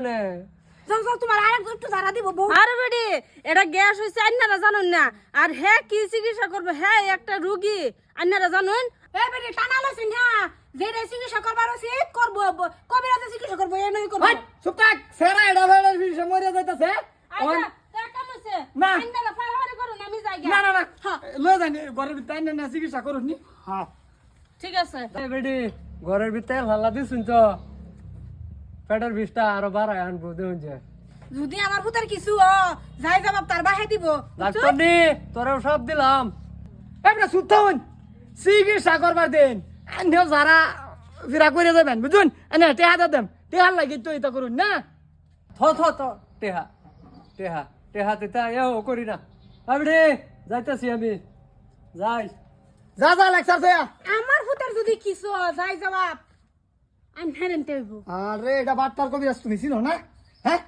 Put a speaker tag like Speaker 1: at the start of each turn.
Speaker 1: যাও যাও তোমার আরেক একটু ধারা দিব বউ।
Speaker 2: আরে বেডি এটা গ্যাস হইছে আন্নারা জানুন না আর হে কি চিকিৎসা করবে হে একটা রোগী আন্নারা জানুন
Speaker 1: এ বেটি টানা লইছেন না যেটা চিকিৎসা করবার আছে করব কবিরাজে চিকিৎসা করব এই নই করব।
Speaker 3: চুপ থাক সেরা এটা বেড়ার বিষয় মরে যাইতাছে
Speaker 2: আচ্ছা টাকা মছে
Speaker 3: না।
Speaker 2: আন্নারা ফাড়াফাড়ি করুন আমি যাই
Speaker 3: না না না লয়ে যাই ঘরের ভিতরে না চিকিৎসা করুন নি হ্যাঁ
Speaker 2: ঠিক আছে
Speaker 4: বেডি ঘরের ভিতরে হাল্লা দিছুন তো পেটের বিষটা আরো বাড়ায় আনবো দেখুন যে
Speaker 1: যদি আমার পুতার কিছু যাই জবাব তার বাহে দিব।
Speaker 4: ডাক্তার নি তোরেও সব দিলাম
Speaker 3: এবারে সুতাউন চিকিৎসা করবার দেন আন্যও যারা ফিরা করে যাবেন বুঝুন এনে টেহা দেন টেহার লাগি তো এটা করুন না
Speaker 4: থ টেহা টেহা টেহা তেতা এও করি না আবড়ে যাইতাছি আমি যাই
Speaker 3: যা যা লেকচার দেয়া
Speaker 1: আমার পুতার যদি কিছু যাই জবাব আমি হেরেন তেইব।
Speaker 3: আরে এটা বাট্টার কবিরাজ তুমি চিনো না হ্যাঁ